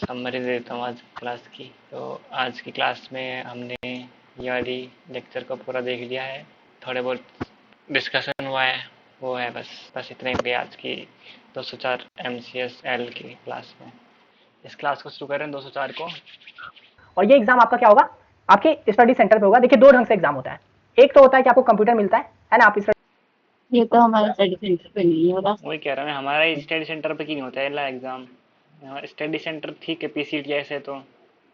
Summary देता हूँ आज क्लास की। तो आज की क्लास में हमने ये वाली लेक्चर को पूरा देख लिया है। थोड़े बहुत डिस्कशन हुआ है, वो है बस इतने ही आज की 204 MCSL की क्लास में। इस क्लास को शुरू करें 204 को। और ये एग्जाम आपका क्या होगा, आपके स्टडी सेंटर पे होगा। देखिए दो ढंग से एग्जाम होता है। एक तो होता है कि आपको कंप्यूटर मिलता है ना, आप ये तो हमारे स्टडी सेंटर पे नहीं होगा। वही कह रहा हूँ, हमारा स्टडी सेंटर पे क्यों नहीं होता है एग्जाम। स्टडी सेंटर ठीक है, पीसीटी जैसे तो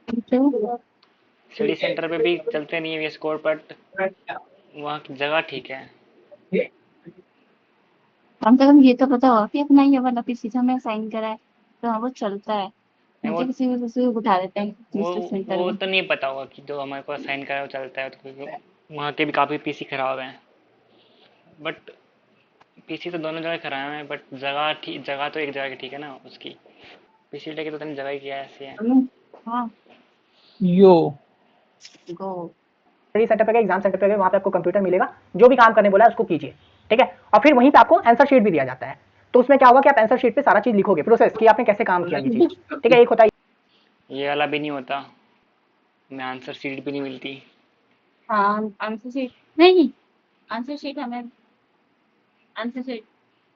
स्टडी सेंटर पे भी चलते नहीं है ये स्कोर, बट वहाँ की जगह ठीक है। कम से कम ये तो पता होगा कि अपना ये वाला पीसी जो हमें साइन करा है तो हाँ वो चलता है। नहीं, नहीं तो किसी को बिठा देते हैं वो दूसरे सेंटर वो में। तो नहीं पता होगा कि जो हमारे को साइन करा है वो चलता है, तो क्योंकि वहाँ के भी काफ़ी पीसी खराब हैं। बट पीसी तो दोनों जगह खराब हैं, बट जगह तो एक जगह की ठीक है ना उसकी। पीसी लेके तो तनी जगह ही क्या ऐसी है। हाँ यो गो। स्टडी सेंटर पे गए, एग्जाम सेंटर पे गए, वहाँ पे आपको कंप्यूटर मिलेगा। जो भी काम करने बोला है उसको कीजिए, ठीक है। और फिर वहीं पे आपको आंसर शीट भी दिया जाता है। तो उसमें क्या होगा कि आप आंसर शीट पे सारा चीज लिखोगे, प्रोसेस कि आपने कैसे काम किया ये चीज, ठीक है। एक होता है ये वाला भी नहीं होता, हमें आंसर शीट भी नहीं मिलती। हाँ आंसर शीट नहीं। आंसर शीट हमें आंसर शीट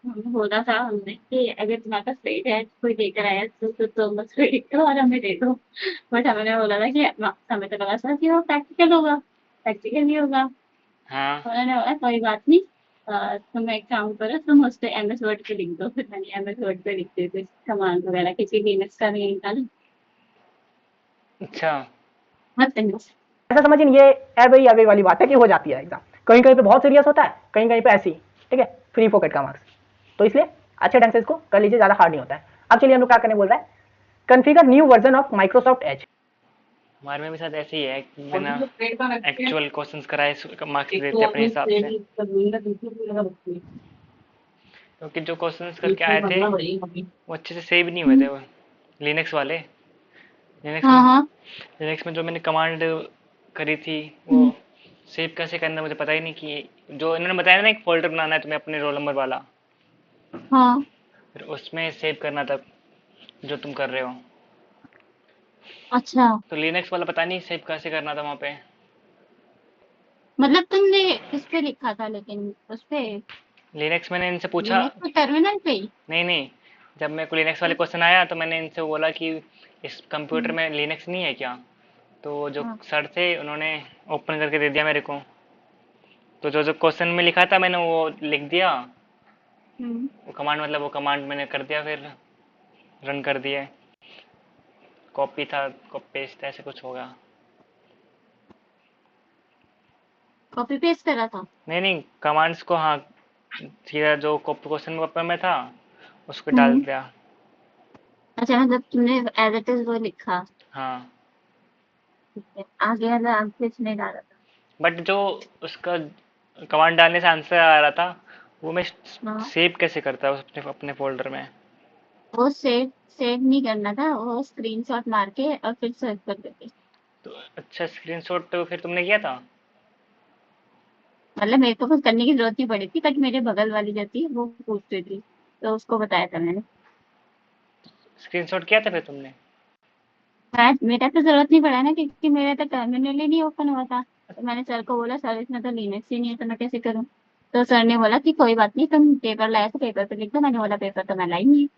हमें बोला था हमने कि अगर तुम्हारे पास पेट है कोई लेकर आया तो बस पेट दो और हमें दे दो। बट हमने बोला था कि हमें तो लगा था कि वो प्रैक्टिकल होगा, प्रैक्टिकल नहीं होगा। हाँ, उन्होंने बोला कोई बात नहीं, तुम एक काम करो, तुम उस पे एमएस वर्ड पे लिख दो। फिर मैंने एमएस वर्ड पे लिख दी कुछ कमांड वगैरह, किसी लिनक्स का नहीं निकाला। अच्छा। मत करना। ऐसा समझिए, ये एवे एवे वाली बात है कि हो जाती है एग्जाम। कहीं कहीं पे बहुत सीरियस होता है, कहीं कहीं पे ऐसी, ठीक है, फ्री पॉकेट का मार्क्स। तो इसलिए अच्छे ढंग से इसको कर लीजिए, ज्यादा हार्ड नहीं होता है। अब चलिए हम लोग क्या करने बोल रहा है, configure new version of Microsoft Edge. हमारे में भी साथ ऐसे ही है कि बिना एक्चुअल क्वेश्चंस कराए मार्क्स देते अपने हिसाब से। क्योंकि जो क्वेश्चंस करके आए थे वो अच्छे से सेव नहीं हुए थे, वो लिनक्स वाले। लिनक्स हाँ में हाँ। लिनक्स में जो मैंने कमांड करी थी वो सेव कैसे करना मुझे पता ही नहीं। कि जो इन्होंने बताया ना, एक फोल्डर बनाना है तुम्हें अपने रोल नंबर वाला, हाँ फिर उसमें सेव करना था जो तुम कर रहे हो। अच्छा, तो लिनक्स वाला पता नहीं सेव कैसे करना था वहाँ पे। मतलब तुमने किस पे लिखा था लेकिन उस पे लिनक्स मैंने इनसे पूछा। लिनक्स पे टर्मिनल पे ही। नहीं नहीं, जब मेरे को लिनक्स वाले क्वेश्चन आया तो मैंने इनसे बोला कि इस कंप्यूटर हम्म, में लिनक्स नहीं है क्या। तो वो जो हाँ। सर थे उन्होंने ओपन करके दे दिया मेरे को। तो जो जो क्वेश्चन में लिखा था मैंने वो लिख दिया। हम्म। वो कमांड, मतलब वो कमांड मैंने कर दिया, फिर रन कर दिया। कॉपी था, कॉपी पेस्ट ऐसे कुछ होगा। कॉपी पेस्ट करा था। नहीं नहीं, कमांड्स को, हाँ, सीधा जो क्वेश्चन पेपर में था उसको डाल हम्म। दिया। अच्छा मतलब तुमने एज इट इज वो लिखा। हाँ, ठीक है, आगे वाला आंसर नहीं डाला था। बट जो उसका कमांड डालने से आंसर आ रहा था वो मैं हाँ सेव कैसे करता है अपने अपने फोल्डर में। वो सेव सेव नहीं करना था, वो स्क्रीनशॉट मार के और फिर सर्च कर देते। तो अच्छा, स्क्रीनशॉट तो फिर तुमने किया था। मतलब मेरे को कुछ करने की जरूरत नहीं पड़ी थी, बट मेरे बगल वाली जो थी वो पूछ रही थी तो उसको बताया था मैंने। स्क्रीनशॉट किया था फिर तुमने। मेरा तो जरूरत नहीं पड़ा ना, क्योंकि मेरा तो टर्मिनल ही नहीं ओपन हुआ था। तो मैंने सर को बोला सर इसमें तो लिनक्स ही नहीं है तो मैं कैसे करूँ। तो सर ने बोला कि कोई बात नहीं, तुम पेपर लाए तो पेपर पे लिख दो। मैंने बोला पेपर तो मैं लाई नहीं है।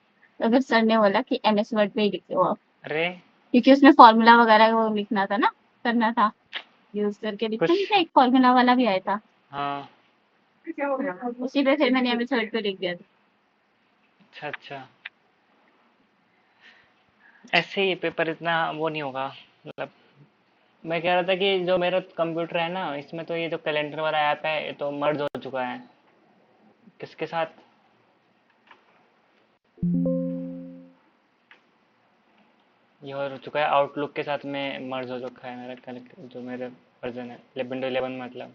तो फिर सर ने बोला कि एमएस वर्ड पे ही लिख दो आप, अरे क्योंकि उसमें फॉर्मूला वगैरह वो लिखना था ना, करना था, यूज करके लिखता कुछ, नहीं था, एक फॉर्मूला वाला भी आया था। हाँ, उसी पे फिर मैंने एमएस वर्ड पे लिख दिया था। अच्छा अच्छा। ऐसे ही पेपर इतना वो नहीं होगा, मतलब मैं कह रहा था कि जो मेरा कंप्यूटर है ना, इसमें तो ये जो कैलेंडर वाला ऐप है ये तो मर्ज हो चुका है। किसके साथ। ये हो चुका है आउटलुक के साथ में मर्ज हो चुका है मेरा जो मेरा वर्जन है विंडो 11 मतलब।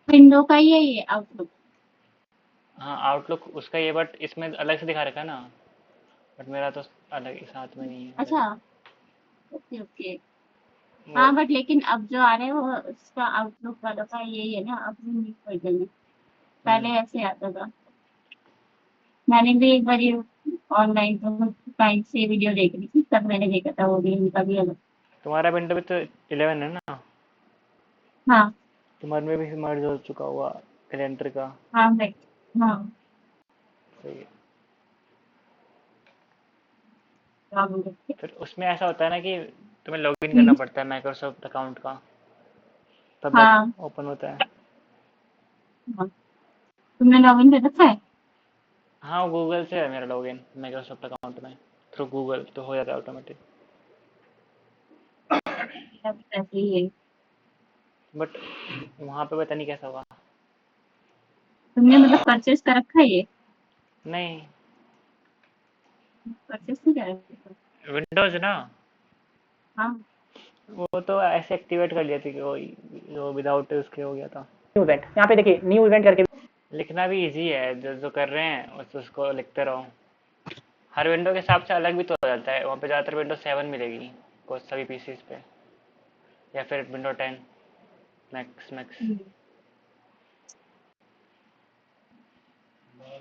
विंडो का ही है ये आउटलुक। हाँ, आउटलुक उसका ये, बट इसमें अलग से दिखा रखा है ना। बट मेरा तो अलग ही साथ में नहीं है मेरे। अच्छा ओके ओके। वो हाँ बट लेकिन अब जो आ रहे हैं वो उसका आउटलुक वालों का यही है ना, अब न्यू वर्जन में। पहले हम्म, ऐसे आता था। मैंने भी एक बार ऑनलाइन तो कहीं से वीडियो देख रही थी, तब मैंने देखा था वो भी, उनका भी अलग। तुम्हारा विंडो भी तो 11 है ना? हाँ तुम्हारे में भी मर्ज हो चुका हुआ कैलेंडर का। हाँ भाई। हाँ सही है। क्या बोल रहे थे? फिर उसमें ऐसा होता है ना कि तुम्हें लॉगिन करना हम्म, पड़ता है माइक्रोसॉफ्ट अकाउंट का, तब हाँ जाके ओपन होता है। हाँ। तुमने लॉगिन कर रखा है? हाँ, गूगल से है मेरा लॉगिन माइक्रोसॉफ्ट अकाउंट में, थ्रू गूगल तो हो जाता है ऑटोमेटिक। सब ऐसे ही है। बट वहाँ पे पता नहीं कैसा होगा। तुमने मतलब परचेज कर रखा है ये? नहीं, परचेज नहीं कर रखा? विंडोज ना, हाँ वो तो ऐसे एक्टिवेट कर लिया थी कि वो विदाउट उसके हो गया था। न्यू इवेंट, यहाँ पे देखिए न्यू इवेंट करके लिखना भी इजी है, जो जो कर रहे हैं उसको लिखते रहो। हर विंडो के हिसाब से अलग भी तो हो जाता है, वहाँ पे ज़्यादातर विंडो 7 मिलेगी कुछ सभी पीसीज पे, या फिर विंडो 10 मैक्स मैक्स। हम्म।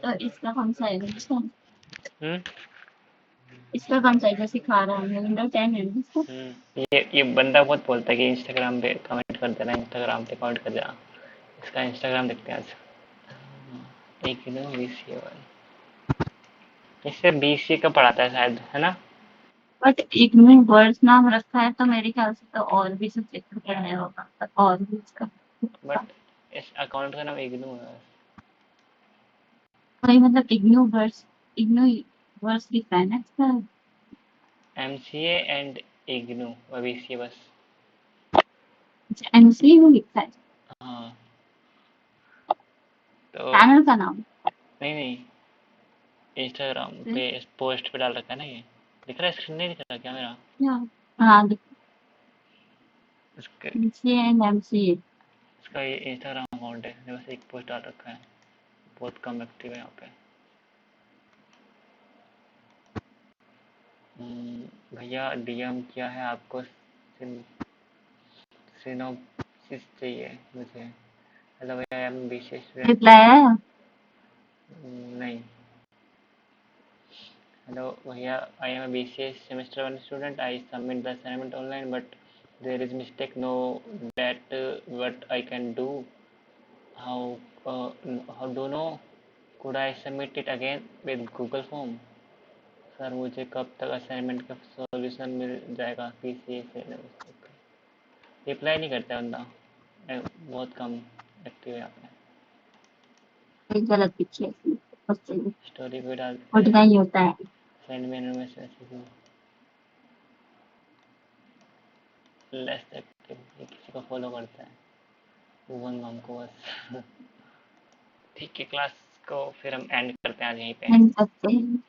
तो इसका कौन सा है इसका? हम्म इसका कौन सा है जो सिखा रहा है, विंडो 10 है ना इसका? ये बंदा बहुत बोलता है कि इंस्टाग्राम पे कमेंट कर देना, इंस्टाग्राम पे कमेंट कर देना। इसका इंस्टाग्राम देखते हैं आज। एक मिनट, बीसीए वाला इससे बीसीए का पढ़ाता है शायद, है ना? बट इग्नू वर्ड्स नाम रखा है तो मेरे ख्याल से तो और भी सब्जेक्ट पढ़ाया होगा, तो और भी इसका बट इस अकाउंट का नाम इग्नू है। वही मतलब इग्नू वर्ड्स लिखा है ना इसका। एमसीए एंड इग्नू और बीसीए बस। एमसी भी लिखा है हाँ, तो चैनल का नाम। नहीं नहीं, इंस्टाग्राम पे इस पोस्ट पे डाल रखा है ना ये। दिख रहा है स्क्रीन, नहीं दिख रहा क्या मेरा? हाँ इसके एमसी एंड एमसी। इसका ये इंस्टाग्राम अकाउंट है, मैंने बस एक पोस्ट डाल रखा है, बहुत कम एक्टिव है यहाँ पे। भैया डीएम किया है आपको, सिनोप्सिस चाहिए मुझे। हेलो भैया, I am BCA student. Reply आया? नहीं। हेलो भैया, I am a BCA semester 1 student. I submit the assignment online, but there is mistake. No, that what I can do. How how do know? Could I submit it again with Google Form? Sir मुझे कब तक assignment का solution मिल जाएगा PCA से? Reply नहीं करता बंदा, बहुत कम एक्टिव है यहाँ पे। कोई गलत पीछे स्टोरी पे डालते उठना हैं, ही होता है। Send me message, less active, किसी को फॉलो करता है भुवन मैम को बस। ठीक है, क्लास को फिर हम एंड करते हैं आज यहीं पे। नहीं सकते हैं।